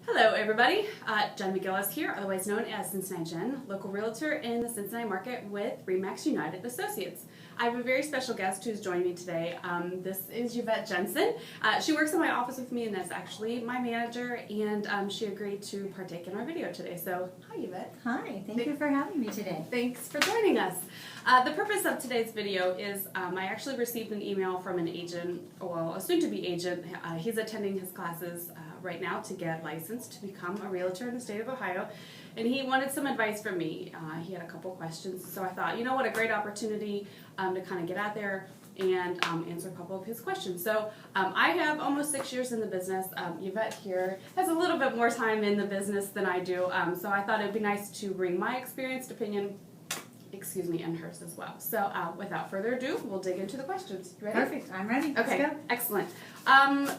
Hello everybody, Jen McGillis here, otherwise known as CincinnatiJenn, local realtor in the Cincinnati market with RE/MAX United Associates. I have a very special guest who's joining me today. This is Yevette Jessen. She works in my office with me and that's actually my manager, and she agreed to partake in our video today. So, hi Yevette. Hi, thank you for having me today. Thanks for joining us. The purpose of today's video is I actually received an email from an agent, well, a soon-to-be agent. He's attending his classes right now to get licensed to become a realtor in the state of Ohio, and he wanted some advice from me. He had a couple questions, so I thought, you know what, a great opportunity to kind of get out there and answer a couple of his questions. So I have almost 6 years in the business. Yvette here has a little bit more time in the business than I do, so I thought it would be nice to bring my experienced opinion, and hers as well. So without further ado, we'll dig into the questions. You ready? Perfect, I'm ready. Okay, Let's go. Excellent.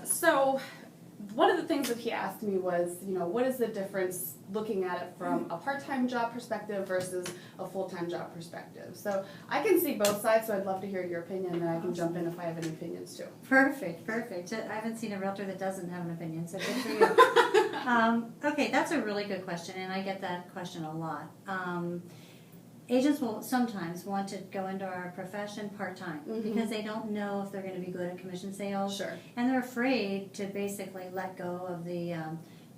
So one of the things that he asked me was, you know, what is the difference looking at it from a part-time job perspective versus a full-time job perspective? So I can see both sides, so I'd love to hear your opinion, and I can jump in if I have any opinions too. Perfect. I haven't seen a realtor that doesn't have an opinion, so good for you. Okay, that's a really good question, and I get that question a lot. Agents will sometimes want to go into our profession part-time because they don't know if they're going to be good at commission sales. Sure. And they're afraid to basically let go of the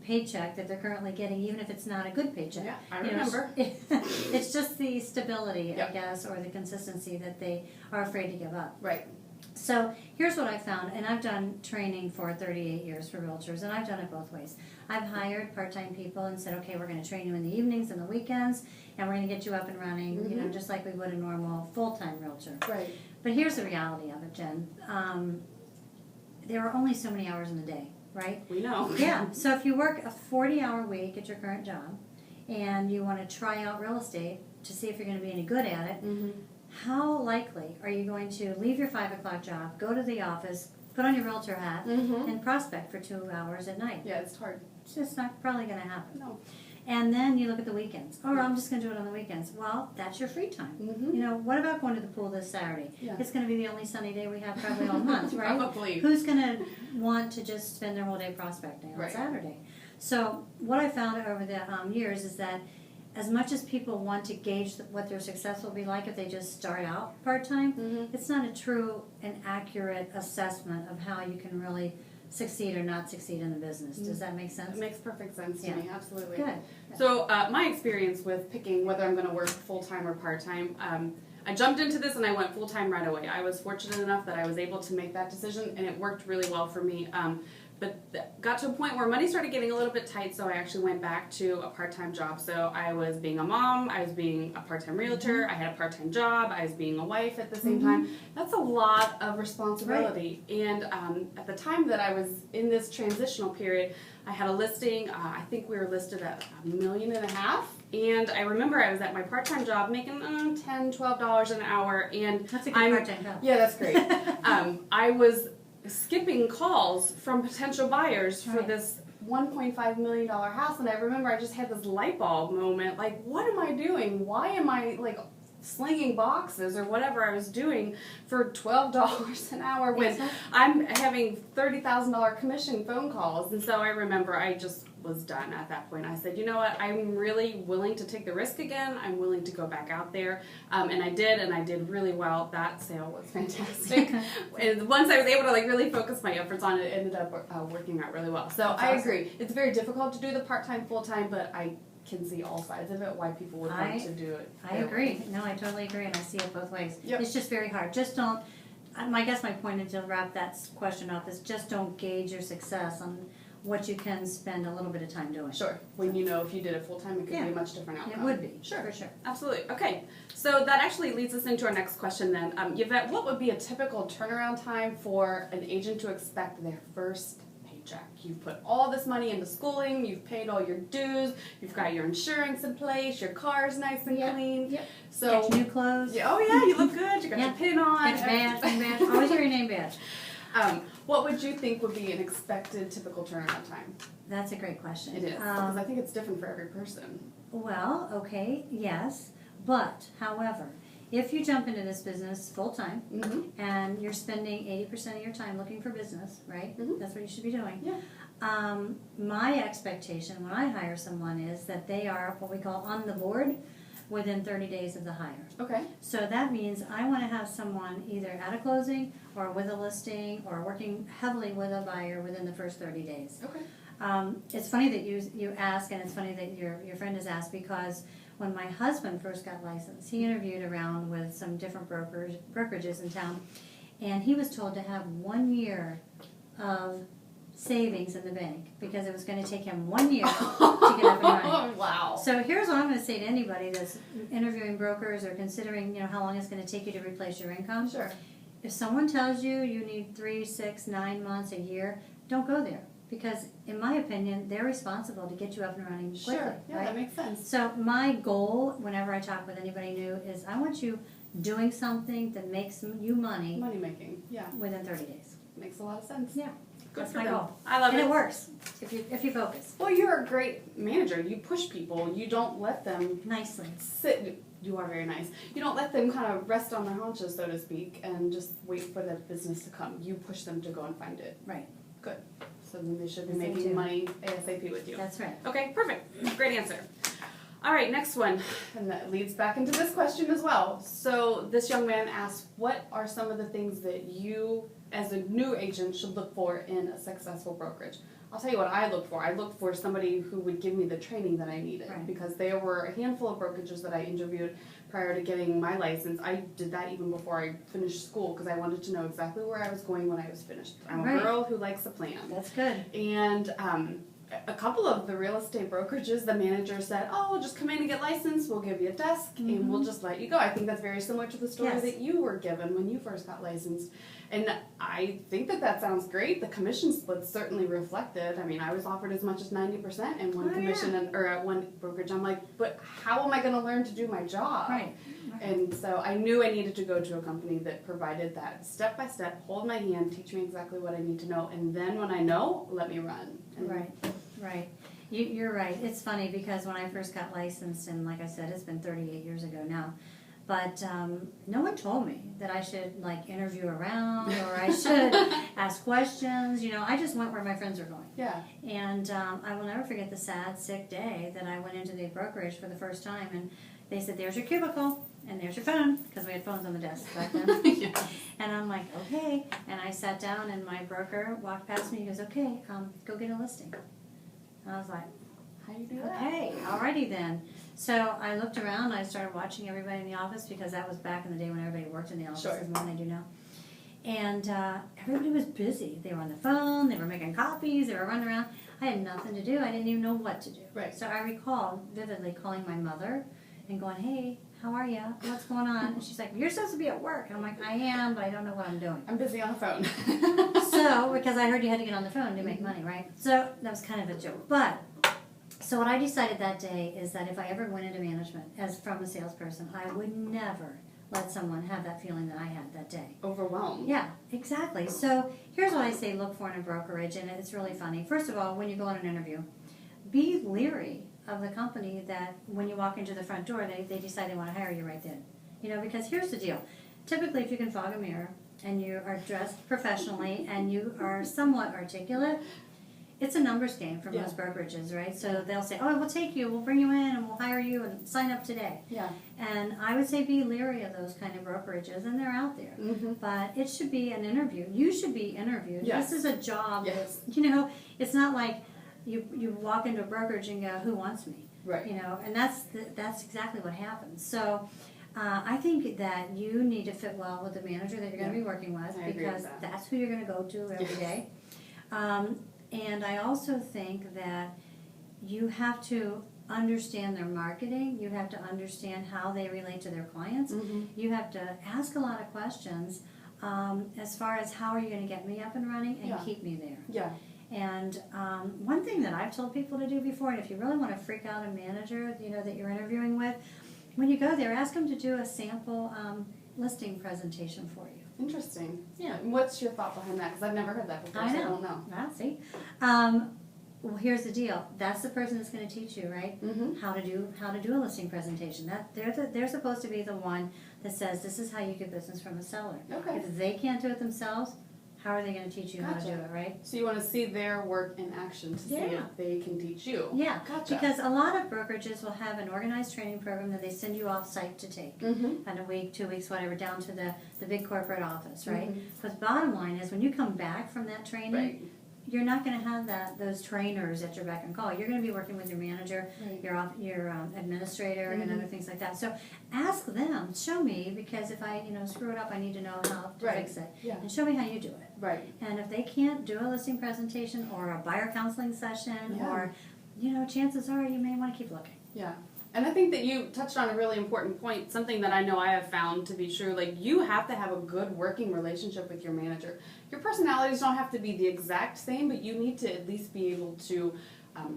paycheck that they're currently getting, even if it's not a good paycheck. Yeah, I remember. It's just the stability, Yep. I guess, or the consistency that they are afraid to give up. Right. So here's what I found, and I've done training for 38 years for realtors, and I've done it both ways. I've hired part-time people and said, okay, we're going to train you in the evenings and the weekends, and we're going to get you up and running, you know, just like we would a normal full-time realtor. Right. But here's the reality of it, Jen. There are only so many hours in the day, right? We know. Yeah. So if you work a 40-hour week at your current job, and you want to try out real estate to see if you're going to be any good at it, how likely are you going to leave your 5 o'clock job, go to the office, put on your realtor hat, and prospect for 2 hours at night? Yeah, it's hard. It's just not probably going to happen. No. And then you look at the weekends. Oh, I'm just going to do it on the weekends. Well, that's your free time. You know, what about going to the pool this Saturday? Yeah. It's going to be the only sunny day we have probably all month, right? Probably. Who's going to want to just spend their whole day prospecting on Saturday? So what I found over the years is that as much as people want to gauge what their success will be like if they just start out part-time, it's not a true and accurate assessment of how you can really succeed or not succeed in the business. Does that make sense? It makes perfect sense to me, absolutely. Good. So my experience with picking whether I'm going to work full-time or part-time, I jumped into this and I went full-time right away. I was fortunate enough that I was able to make that decision, and it worked really well for me. But got to a point where money started getting a little bit tight, so I actually went back to a part-time job. So I was being a mom, I was being a part-time realtor, I had a part-time job, I was being a wife at the same time. That's a lot of responsibility. Right. And at the time that I was in this transitional period, I had a listing, I think we were listed at $1.5 million. And I remember I was at my part-time job making $10, $12 an hour. And that's a good part-time job. Yeah, that's great. I was skipping calls from potential buyers for this $1.5 million house, and I remember I just had this light bulb moment, like, what am I doing? Why am I like slinging boxes or whatever I was doing for $12 an hour when I'm having $30,000 commission phone calls? And so I remember I just was done at that point. I said, you know what, I'm really willing to take the risk again. I'm willing to go back out there. And I did really well. That sale was fantastic. And once I was able to like really focus my efforts on it, it ended up working out really well. So That's I awesome. agree. It's very difficult to do the part-time, full-time, but I can see all sides of it, why people would want to do it. I agree. No, I totally agree, and I see it both ways. Yep. It's just very hard. Just don't, I guess my point is to wrap that question up is just don't gauge your success on what you can spend a little bit of time doing. Sure. When you know if you did it full-time, it could be a much different outcome. It would be. Sure. For sure. Absolutely. Okay. So that actually leads us into our next question then. Yvette, what would be a typical turnaround time for an agent to expect their first paycheck? You've put all this money into schooling, you've paid all your dues, you've got your insurance in place, your car's nice and clean. Yep. So, Get your new clothes. Yeah, oh yeah, you look good, you got your pin on. Get your badge. Always wear your name badge. What would you think would be an expected typical turnaround time? That's a great question. It is, because I think it's different for every person. Well, okay, yes, but, however, if you jump into this business full-time and you're spending 80% of your time looking for business, right? That's what you should be doing. Yeah. My expectation when I hire someone is that they are what we call on the board within 30 days of the hire. Okay. So that means I want to have someone either at a closing or with a listing or working heavily with a buyer within the first 30 days. Okay. It's funny that you ask, and it's funny that your friend has asked, because when my husband first got licensed, he interviewed around with some different brokerages in town, and he was told to have 1 year of savings in the bank because it was going to take him 1 year to get up and running. Wow. So here's what I'm going to say to anybody that's interviewing brokers or considering, how long it's going to take you to replace your income. Sure. If someone tells you you need 3, 6, 9 months, a year, don't go there. Because in my opinion, they're responsible to get you up and running quickly. Sure. Yeah, right? that makes sense. So my goal, whenever I talk with anybody new, is I want you doing something that makes you money Money making. Yeah. within 30 days. Makes a lot of sense. Yeah. Good That's for my them. goal. I love And it. it works if you focus. Well, you're a great manager. You push people. You don't let them Nicely. sit. You are very nice. You don't let them kind of rest on their haunches, so to speak, and just wait for the business to come. You push them to go and find it. Right. Good. So then they should be Yes, they making do. money ASAP with you. That's right. Okay, perfect. Great answer. All right, next one. And that leads back into this question as well. So this young man asked, what are some of the things that you, as a new agent, should look for in a successful brokerage? I'll tell you what I looked for. I looked for somebody who would give me the training that I needed. Right. Because there were a handful of brokerages that I interviewed prior to getting my license. I did that even before I finished school because I wanted to know exactly where I was going when I was finished. I'm a Right. girl who likes a plan. That's good. And a couple of the real estate brokerages, the manager said, oh, just come in and get licensed, we'll give you a desk, and we'll just let you go. I think that's very similar to the story Yes. that you were given when you first got licensed. And I think that sounds great. The commission split certainly reflected. I mean, I was offered as much as 90% in one Oh, commission or at one brokerage. I'm like, but how am I going to learn to do my job? Right. And so I knew I needed to go to a company that provided that step by step, hold my hand, teach me exactly what I need to know, and then when I know, let me run. And Right. Right. You're right. It's funny because when I first got licensed, and like I said, it's been 38 years ago now, but no one told me that I should interview around or I should ask questions. I just went where my friends were going. Yeah. And I will never forget the sad, sick day that I went into the brokerage for the first time, and they said, there's your cubicle, and there's your phone, because we had phones on the desk back then. Yeah. And I'm like, okay. And I sat down, and my broker walked past me. He goes, okay, go get a listing. And I was like, How do you do that? okay, alrighty then. So I looked around. I started watching everybody in the office because that was back in the day when everybody worked in the office Sure. more than they do now. And everybody was busy. They were on the phone. They were making copies. They were running around. I had nothing to do. I didn't even know what to do. Right. So I recall vividly calling my mother and going, hey, how are you? What's going on? And she's like, you're supposed to be at work. And I'm like, I am, but I don't know what I'm doing. I'm busy on the phone. So, because I heard you had to get on the phone to make money, right? So that was kind of a joke. But, so what I decided that day is that if I ever went into management as from a salesperson, I would never let someone have that feeling that I had that day. Overwhelmed. Yeah, exactly. So here's what I say look for in a brokerage, and it's really funny. First of all, when you go on an interview, be leery of the company that when you walk into the front door, they decide they want to hire you right then. Because here's the deal. Typically, if you can fog a mirror and you are dressed professionally and you are somewhat articulate, it's a numbers game for most brokerages, right? So they'll say, oh, we'll take you, we'll bring you in, and we'll hire you, and sign up today. Yeah. And I would say be leery of those kind of brokerages, and they're out there. Mm-hmm. But it should be an interview. You should be interviewed. Yes. This is a job. Yes. It's not like you walk into a brokerage and go, who wants me? Right. And that's exactly what happens. So I think that you need to fit well with the manager that you're going to be working with, I agree because with that. that's who you're going to go to every day. And I also think that you have to understand their marketing. You have to understand how they relate to their clients. Mm-hmm. You have to ask a lot of questions as far as how are you going to get me up and running and keep me there. Yeah. And one thing that I've told people to do before, and if you really want to freak out a manager, that you're interviewing with, when you go there, ask them to do a sample listing presentation for you. Interesting. Yeah. And what's your thought behind that? Because I've never heard that before, I so I know. don't know. Ah, see? Well, here's the deal. That's the person that's going to teach you, right? Mm-hmm. How to do a listing presentation. They're supposed to be the one that says this is how you get business from a seller. Okay. If they can't do it themselves, how are they going to teach you how to do it, right? So you want to see their work in action to see if they can teach you. Yeah, gotcha. Because a lot of brokerages will have an organized training program that they send you off site to take. And a week, 2 weeks, whatever, down to the big corporate office, right? But the bottom line is when you come back from that training, you're not going to have those trainers at your beck and call. You're going to be working with your manager, your administrator, and other things like that. So ask them, show me, because if I screw it up, I need to know how to fix it. And show me how you do it. Right. And if they can't do a listing presentation or a buyer counseling session, or chances are you may want to keep looking. Yeah. And I think that you touched on a really important point, something that I know I have found to be true. Like, you have to have a good working relationship with your manager. Your personalities don't have to be the exact same, but you need to at least be able to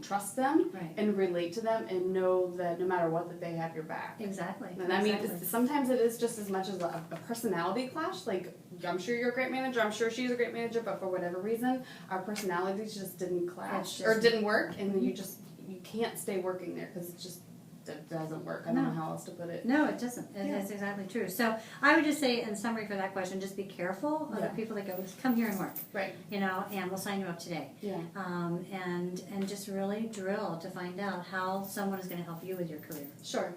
trust them and relate to them and know that no matter what, that they have your back. Exactly. And I mean, sometimes it is just as much as a personality clash. Like, I'm sure you're a great manager, I'm sure she's a great manager, but for whatever reason, our personalities just didn't clash or didn't work, and then you can't stay working there because it doesn't work. I don't know how else to put it. No, it doesn't. That's exactly true. So I would just say, in summary for that question, just be careful of the people that go, come here and work. Right. And we'll sign you up today. Yeah. And just really drill to find out how someone is going to help you with your career. Sure.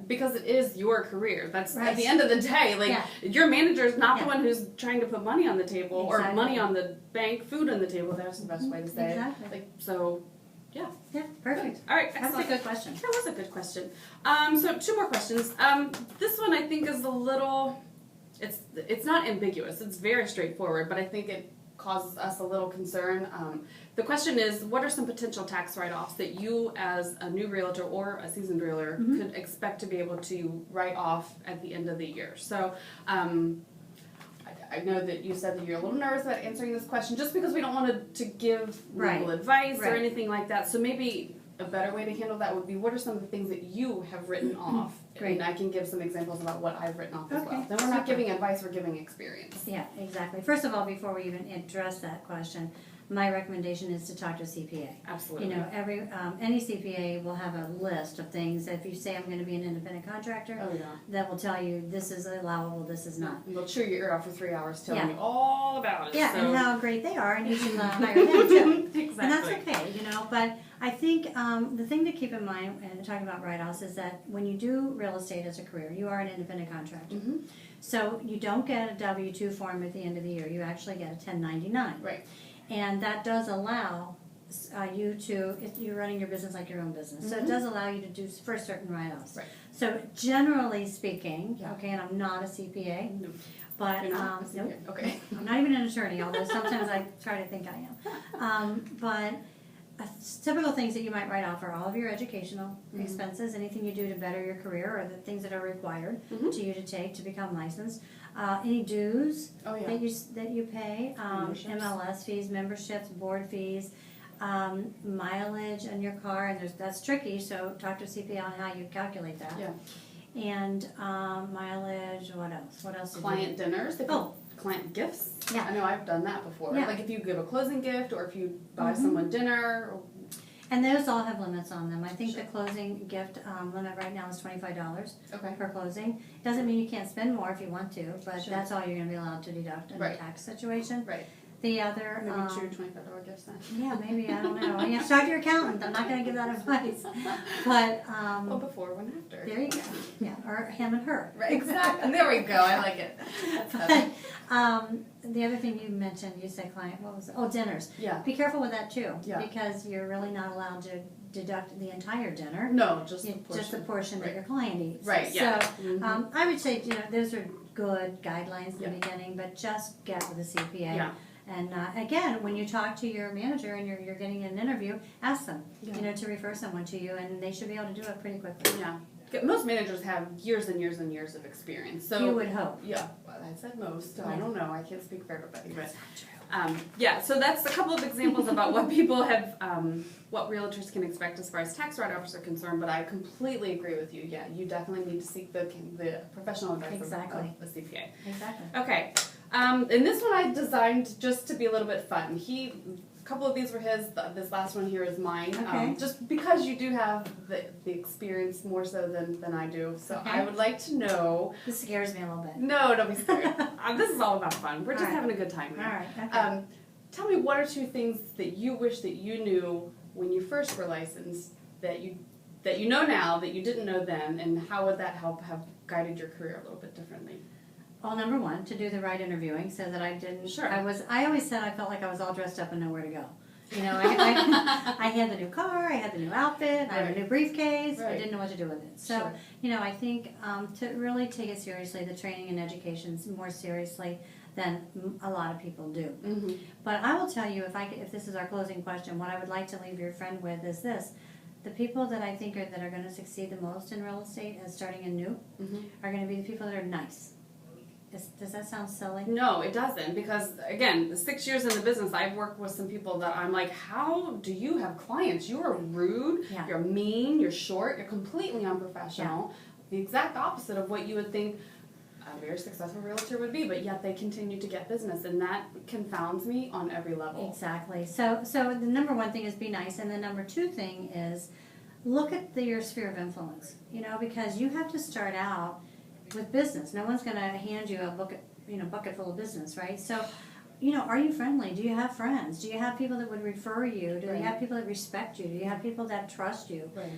Because it is your career. That's at the end of the day. Like, your manager is not the one who's trying to put money on the table or money on the bank, food on the table. That's the best way to say it. Like, so... Yeah, perfect. All right, that's a good question. That was a good question. So 2 more questions. This one I think is a little, it's not ambiguous. It's very straightforward, but I think it causes us a little concern. The question is, what are some potential tax write-offs that you as a new realtor or a seasoned realtor could expect to be able to write off at the end of the year? So, I know that you said that you're a little nervous about answering this question just because we don't want to give legal advice or anything like that. So maybe a better way to handle that would be, what are some of the things that you have written off? And I can give some examples about what I've written off as well. Then we're not giving advice, we're giving experience. Yeah, exactly. First of all, before we even address that question, my recommendation is to talk to a CPA. Absolutely. Any CPA will have a list of things. If you say I'm going to be an independent contractor, that will tell you this is allowable, this is not. They'll chew your ear off for 3 hours telling you all about it. Yeah, and how great they are, and you should hire them too. Exactly. And that's okay, But I think the thing to keep in mind, and talking about write-offs, is that when you do real estate as a career, you are an independent contractor. So you don't get a W-2 form at the end of the year. You actually get a 1099. Right. And that does allow you to, if you're running your business like your own business, so it does allow you to do for certain write-offs. Right. So generally speaking, and I'm not a CPA, but okay. I'm not even an attorney, although sometimes I try to think I am. But typical things that you might write off are all of your educational expenses, anything you do to better your career, or the things that are required to you to take to become licensed. Any dues that you pay, MLS fees, memberships, board fees, mileage on your car, and that's tricky. So talk to a CPA on how you calculate that. Yeah. And mileage. What else? What else? Client dinners. Client gifts. Yeah. I know I've done that before. Yeah. Like if you give a closing gift or if you buy someone dinner. And those all have limits on them. I think the closing gift limit right now is $25 per closing. Doesn't mean you can't spend more if you want to, but that's all you're going to be allowed to deduct in the tax situation. Right. The other... Maybe $25 gifts then. Yeah, maybe. I don't know. You have to talk to your accountant. I'm not going to give that advice. But... well, before, when, after. There you go. Yeah, or him and her. Right, exactly. There we go. I like it. But the other thing you mentioned, you said client, what was it? Oh, dinners. Yeah. Be careful with that too. Yeah. Because you're really not allowed to deduct the entire dinner. No, just the portion. Just the portion that your client eats. Right, yeah. So I would say, those are good guidelines in the beginning, but just get with a CPA. Yeah. And again, when you talk to your manager and you're getting an interview, ask them, to refer someone to you, and they should be able to do it pretty quickly. Yeah. Most managers have years and years and years of experience. So you would hope. Yeah. Well, I said most. I don't know. I can't speak for everybody. But yeah, so that's a couple of examples about what people have, what realtors can expect as far as tax write-offs are concerned. But I completely agree with you. Yeah, you definitely need to seek the professional advice of a CPA. Exactly. Okay. And this one I designed just to be a little bit fun. couple of these were his. This last one here is mine. Okay. Just because you do have the experience more so than I do. So Okay. I would like to know. This scares me a little bit. No, don't be scared. This is all about fun. We're just All right. having a good time here. All right. Okay. Tell me, what are 2 things that you wish that you knew when you first were licensed that you know now that you didn't know then, and how would that help have guided your career a little bit differently? Well, number one, to do the right interviewing so that I didn't. Sure. I always said I felt like I was all dressed up and nowhere to go. You know, I had the new car, I had the new outfit, I had a new briefcase. Right. I didn't know what to do with it. So, Sure. you know, I think to really take it seriously, the training and education more seriously than a lot of people do. Mm-hmm. But I will tell you, if this is our closing question, what I would like to leave your friend with is this. The people that I think that are going to succeed the most in real estate as starting anew are going to be the people that are nice. Does that sound silly? No, it doesn't, because again, the 6 years in the business, I've worked with some people that I'm like, how do you have clients? You are rude, Yeah. you're mean, you're short, you're completely unprofessional. The exact opposite of what you would think a very successful realtor would be, but yet they continue to get business, and that confounds me on every level. Exactly. So the number one thing is be nice, and the number 2 thing is look at your sphere of influence. You know, because you have to start out with business. No one's going to hand you a bucket full of business, right? So, you know, are you friendly? Do you have friends? Do you have people that would refer you? Do you have people that respect you? Do you have people that trust you? Right.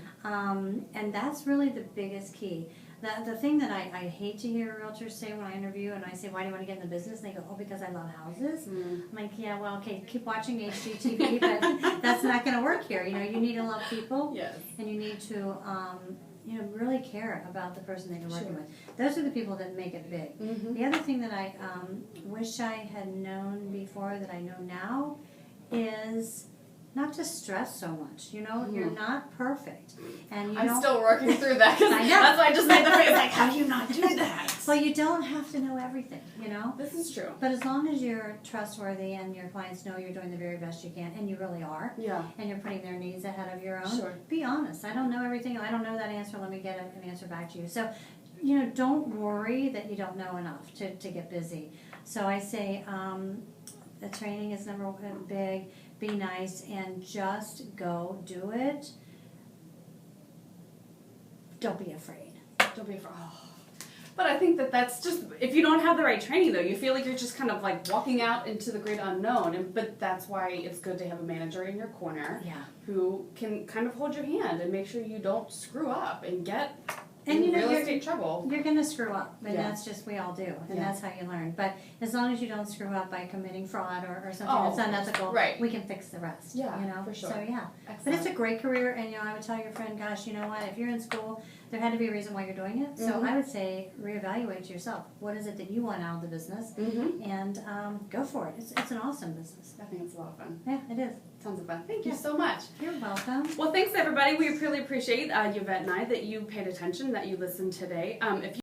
And that's really the biggest key. The thing that I hate to hear realtors say when I interview and I say, why do you want to get in the business? And they go, oh, because I love houses. I'm like, yeah, well, okay, keep watching HGTV, but that's not going to work here. You know, you need to love people. Yes. And you need to, really care about the person that you're working with. Those are the people that make it big. The other thing that I wish I had known before that I know now is not to stress so much. You know, you're not perfect, and I'm still working through that. Cause I know. That's why I just made the face like, how do you not do that? Well, you don't have to know everything. You know. This is true. But as long as you're trustworthy and your clients know you're doing the very best you can, and you really are, Yeah. and you're putting their needs ahead of your own, Sure. be honest. I don't know everything. I don't know that answer. Let me get an answer back to you. So, you know, don't worry that you don't know enough to get busy. So I say the training is number one, big. Be nice and just go do it. Don't be afraid. Don't be afraid. Oh. But I think that's just, if you don't have the right training though, you feel like you're just kind of like walking out into the great unknown. But that's why it's good to have a manager in your corner who can kind of hold your hand and make sure you don't screw up and get in real estate trouble. You're going to screw up, and that's just, we all do, and that's how you learn. But as long as you don't screw up by committing fraud or something that's unethical, we can fix the rest. Yeah, you know? for sure. So yeah, Excellent. but it's a great career, and you know, I would tell your friend, gosh, you know what? If you're in school, there had to be a reason why you're doing it. So I would say reevaluate yourself. What is it that you want out of the business, and go for it. It's an awesome business. I think it's a lot of fun. Yeah, it is. Tons of fun. Thank you so much. You're welcome. Well, thanks everybody. We really appreciate Yevette and I that you paid attention, that you listened today. If you